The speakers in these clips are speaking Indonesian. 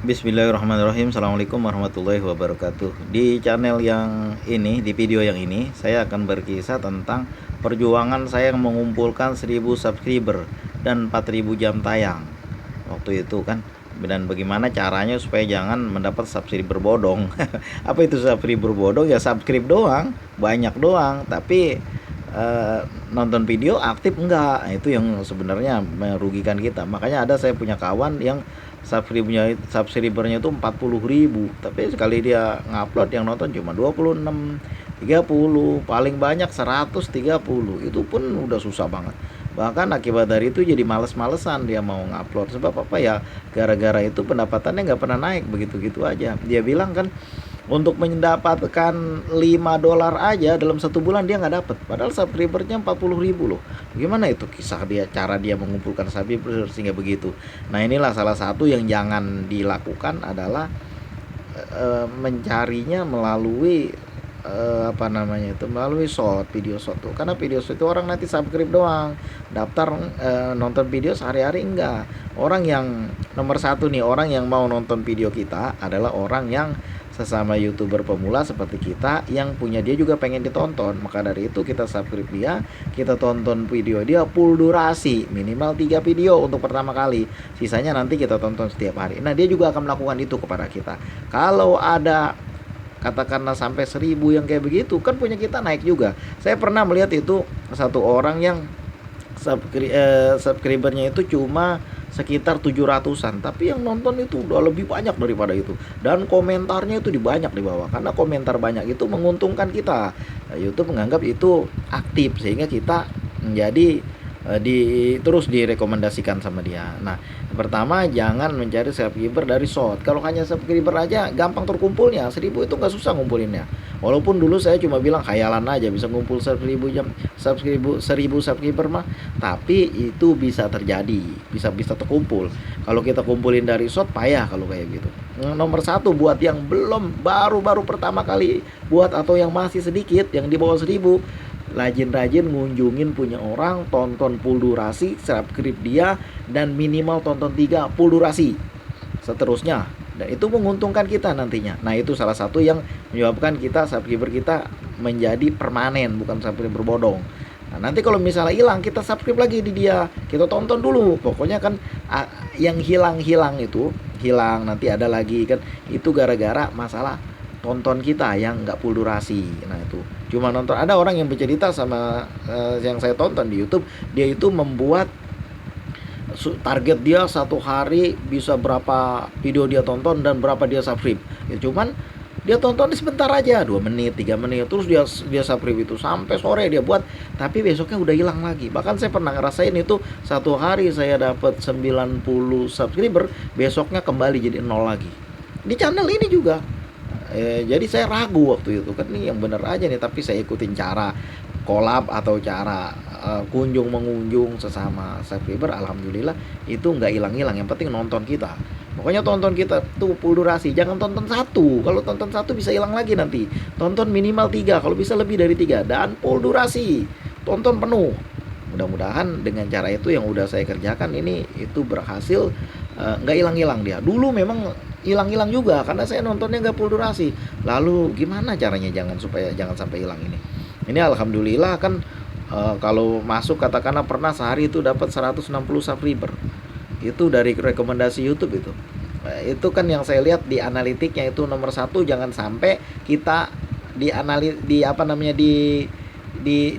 Bismillahirrahmanirrahim. Assalamualaikum warahmatullahi wabarakatuh. Di channel yang ini, di video yang ini, saya akan berkisah tentang perjuangan saya mengumpulkan 1000 subscriber dan 4000 jam tayang waktu itu kan. Dan bagaimana caranya supaya jangan mendapat subscriber bodong. Apa itu subscriber bodong? Ya subscribe doang, banyak doang, tapi nonton video aktif enggak. Itu yang sebenarnya merugikan kita. Makanya ada saya punya kawan yang subscribernya itu 40.000, tapi sekali dia ngupload yang nonton cuma 26, 30, paling banyak 130. Itu pun udah susah banget. Bahkan akibat dari itu jadi males-malesan dia mau ngupload. Sebab apa ya? Gara-gara itu pendapatannya nggak pernah naik, begitu-gitu aja. Dia bilang kan untuk mendapatkan $5 aja dalam 1 bulan dia nggak dapat, padahal subscribernya 40.000 loh. Gimana itu kisah dia, cara dia mengumpulkan subscriber sehingga begitu. Nah, inilah salah satu yang jangan dilakukan adalah mencarinya melalui apa namanya itu, melalui short, video short tuh. Karena video short itu orang nanti subscribe doang, daftar nonton video sehari-hari enggak. Orang yang nomor satu nih, orang yang mau nonton video kita adalah orang yang sesama youtuber pemula seperti kita, yang punya dia juga pengen ditonton. Maka dari itu kita subscribe dia, kita tonton video dia full durasi, minimal 3 video untuk pertama kali, sisanya nanti kita tonton setiap hari. Nah, dia juga akan melakukan itu kepada kita. Kalau ada katakanlah sampai 1000 yang kayak begitu, kan punya kita naik juga. Saya pernah melihat itu satu orang yang subscribernya itu cuma sekitar 700-an, tapi yang nonton itu udah lebih banyak daripada itu, dan komentarnya itu dibanyak di bawah. Karena komentar banyak itu menguntungkan kita. YouTube menganggap itu aktif sehingga kita menjadi terus direkomendasikan sama dia. Nah, pertama jangan mencari subscriber dari short. Kalau hanya subscriber aja gampang terkumpulnya. 1000 itu nggak susah ngumpulinnya. Walaupun dulu saya cuma bilang khayalan aja bisa ngumpul 1000 subscriber mah, tapi itu bisa terjadi, bisa terkumpul. Kalau kita kumpulin dari short payah kalau kayak gitu. Nomor satu buat yang belum, baru pertama kali buat atau yang masih sedikit, yang di bawah 1000, rajin-rajin ngunjungin punya orang, tonton full durasi, subscribe dia, dan minimal tonton 3 full durasi seterusnya, dan itu menguntungkan kita nantinya. Nah, itu salah satu yang menyebabkan kita, subscriber kita menjadi permanen, bukan subscriber bodong. Nah, nanti kalau misalnya hilang, kita subscribe lagi di dia, kita tonton dulu. Pokoknya kan yang hilang itu hilang, nanti ada lagi kan. Itu gara-gara masalah tonton kita yang nggak full durasi. Nah, itu cuma nonton. Ada orang yang bercerita sama yang saya tonton di YouTube, dia itu membuat target dia satu hari bisa berapa video dia tonton dan berapa dia subscribe. Ya cuman dia tonton sebentar aja, 2 menit, 3 menit, terus dia subscribe itu sampai sore dia buat, tapi besoknya udah hilang lagi. Bahkan saya pernah ngerasain itu, satu hari saya dapat 90 subscriber, besoknya kembali jadi 0 lagi. Di channel ini juga. Jadi saya ragu waktu itu kan, nih yang bener aja nih, tapi saya ikutin cara collab atau cara kunjung mengunjung sesama subscriber. Alhamdulillah itu nggak hilang-hilang, yang penting nonton kita. Pokoknya tonton kita tuh full durasi, jangan tonton satu. Kalau tonton satu bisa hilang lagi nanti. Tonton minimal 3, kalau bisa lebih dari 3, dan full durasi, tonton penuh. Mudah-mudahan dengan cara itu yang udah saya kerjakan ini itu berhasil, nggak hilang-hilang dia. Dulu memang hilang-hilang juga karena saya nontonnya nggak full durasi. Lalu gimana caranya supaya jangan sampai hilang ini? Ini alhamdulillah kan, kalau masuk katakanlah pernah sehari itu dapat 160 subscriber. Itu dari rekomendasi YouTube itu. Itu kan yang saya lihat di analitiknya itu nomor satu, jangan sampai kita di apa namanya di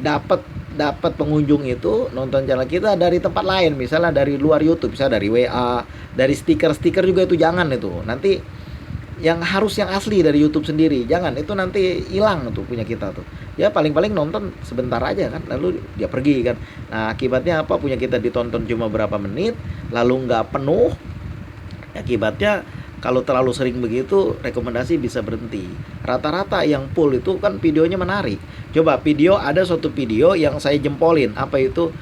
dapat pengunjung itu nonton channel kita dari tempat lain, misalnya dari luar YouTube, misalnya dari WA, dari stiker juga itu jangan. Itu nanti yang harus yang asli dari YouTube sendiri, jangan, itu nanti hilang tuh punya kita tuh. Ya paling-paling nonton sebentar aja kan, lalu dia pergi kan. Nah, akibatnya apa? Punya kita ditonton cuma berapa menit, lalu nggak penuh. Akibatnya kalau terlalu sering begitu, rekomendasi bisa berhenti. Rata-rata yang full itu kan videonya menarik. Coba ada suatu video yang saya jempolin, apa itu,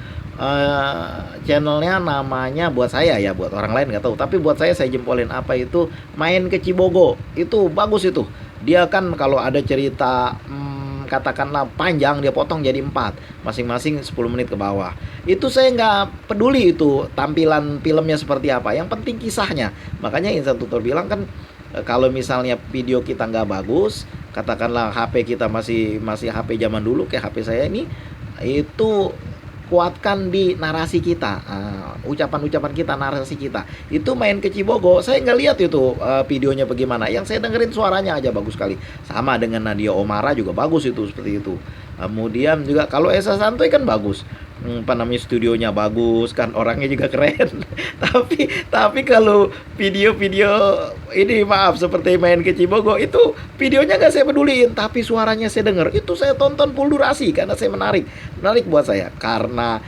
channelnya namanya, buat saya ya, buat orang lain nggak tahu, tapi buat saya jempolin. Apa itu, main ke Cibogo, itu bagus itu. Dia kan kalau ada cerita katakanlah panjang, dia potong jadi 4, masing-masing 10 menit ke bawah. Itu saya nggak peduli itu tampilan filmnya seperti apa, yang penting kisahnya. Makanya Insan Tutor bilang kan, kalau misalnya video kita nggak bagus, katakanlah HP kita masih masih HP zaman dulu kayak HP saya ini, itu kuatkan di narasi kita, ucapan-ucapan kita, narasi kita. Itu main ke Cibogo, saya nggak lihat itu videonya bagaimana. Yang saya dengerin suaranya aja bagus sekali. Sama dengan Nadia Omara juga bagus itu, seperti itu. Kemudian juga kalau Esa Santoy kan bagus. Apa namanya, studionya bagus kan, orangnya juga keren. Tapi kalau video-video ini, maaf, seperti main ke Cibogo itu, videonya nggak saya peduliin, tapi suaranya saya denger, itu saya tonton full durasi karena saya menarik buat saya. Karena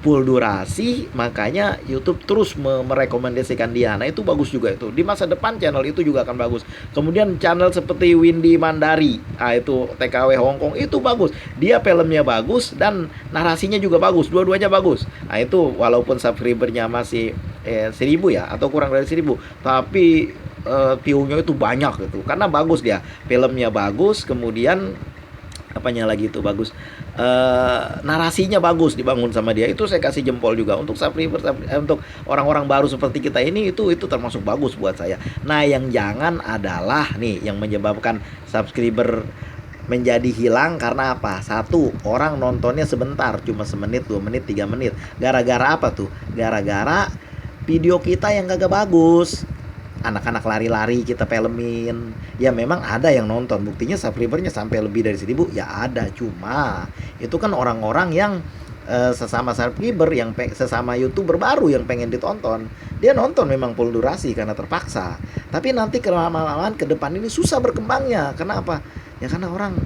full durasi, makanya YouTube terus merekomendasikan dia. Nah, itu bagus juga itu. Di masa depan channel itu juga akan bagus. Kemudian channel seperti Windy Mandari, itu TKW Hongkong, itu bagus. Dia filmnya bagus dan narasinya juga bagus. Dua-duanya bagus. Nah, itu walaupun subscribernya masih 1000 ya, atau kurang dari 1000, tapi view-nya itu banyak gitu. Karena bagus dia. Filmnya bagus, kemudian apanya lagi itu bagus, narasinya bagus dibangun sama dia. Itu saya kasih jempol juga untuk untuk orang-orang baru seperti kita ini. Itu termasuk bagus buat saya. Nah, yang jangan adalah nih yang menyebabkan subscriber menjadi hilang karena apa? Satu, orang nontonnya sebentar, cuma semenit, 2 menit, 3 menit. Gara-gara apa tuh? Gara-gara video kita yang kagak bagus. Anak-anak lari-lari kita filmin, ya memang ada yang nonton, buktinya subscribernya sampai lebih dari 1000, ya ada. Cuma itu kan orang-orang yang sesama subscriber, yang sesama YouTuber baru yang pengen ditonton, dia nonton memang full durasi karena terpaksa. Tapi nanti kelamaan ke depan ini susah berkembangnya. Kenapa? Ya karena orang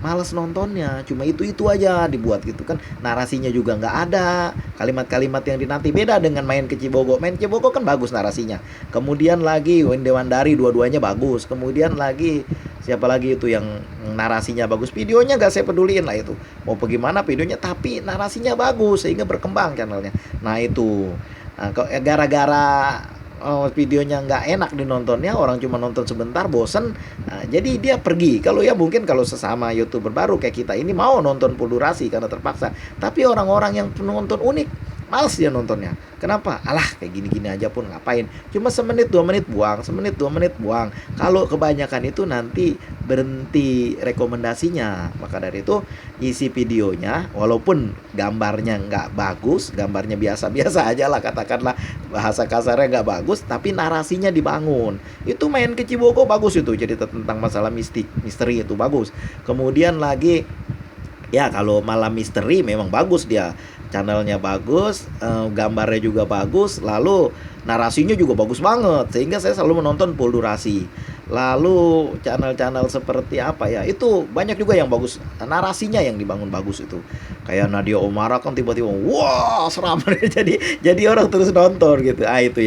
males nontonnya, cuma itu aja dibuat gitu kan. Narasinya juga nggak ada, kalimat-kalimat yang dinanti. Beda dengan main ke Cibogo. Main ke Cibogo kan bagus narasinya. Kemudian lagi Windy Mandari, dua-duanya bagus. Kemudian lagi siapa lagi itu yang narasinya bagus, videonya nggak saya peduliin lah itu, mau bagaimana videonya, tapi narasinya bagus sehingga berkembang channelnya. Nah itu, gara-gara videonya nggak enak dinontonnya, orang cuma nonton sebentar bosen, jadi dia pergi. Kalau ya mungkin kalau sesama YouTuber baru kayak kita ini mau nonton full durasi karena terpaksa. Tapi orang-orang yang penonton unik, males dia nontonnya. Kenapa? Alah, kayak gini-gini aja pun ngapain, cuma semenit 2 menit buang, semenit 2 menit buang. Kalau kebanyakan itu nanti berhenti rekomendasinya. Maka dari itu isi videonya, walaupun gambarnya nggak bagus, gambarnya biasa-biasa aja lah, katakanlah bahasa kasarnya nggak bagus, tapi narasinya dibangun. Itu main ke Cibogo bagus itu, cerita tentang masalah misteri itu bagus. Kemudian lagi, ya kalau malam misteri memang bagus dia, channelnya bagus, gambarnya juga bagus, lalu narasinya juga bagus banget, sehingga saya selalu menonton full durasi. Lalu channel-channel seperti apa ya, itu banyak juga yang bagus, narasinya yang dibangun bagus itu. Kayak Nadia Omara kan tiba-tiba wah seram jadi orang terus nonton gitu. Itu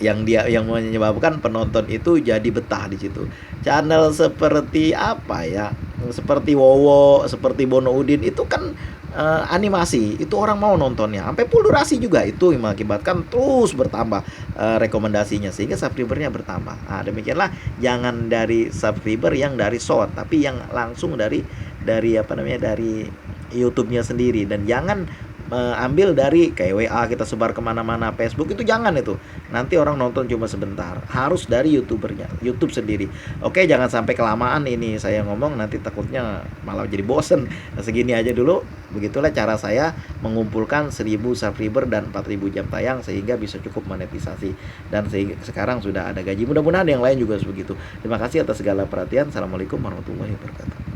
yang menyebabkan penonton itu jadi betah di situ. Channel seperti apa ya, seperti Wowo, seperti Bono Udin, itu kan animasi, itu orang mau nontonnya sampai full durasi juga. Itu yang mengakibatkan terus bertambah rekomendasinya, sehingga subscribernya bertambah. Demikianlah, jangan dari subscriber yang dari short, tapi yang langsung dari apa namanya, dari YouTube-nya sendiri. Dan jangan ambil dari kayak WA kita sebar kemana-mana, Facebook itu jangan. Itu nanti orang nonton cuma sebentar, harus dari YouTubernya, YouTube sendiri. Oke, jangan sampai kelamaan ini saya ngomong, nanti takutnya malah jadi bosen. Segini aja dulu. Begitulah cara saya mengumpulkan 1000 subscriber dan 4000 jam tayang sehingga bisa cukup monetisasi, dan sehingga sekarang sudah ada gaji. Mudah-mudahan yang lain juga begitu. Terima kasih atas segala perhatian. Assalamualaikum warahmatullahi wabarakatuh.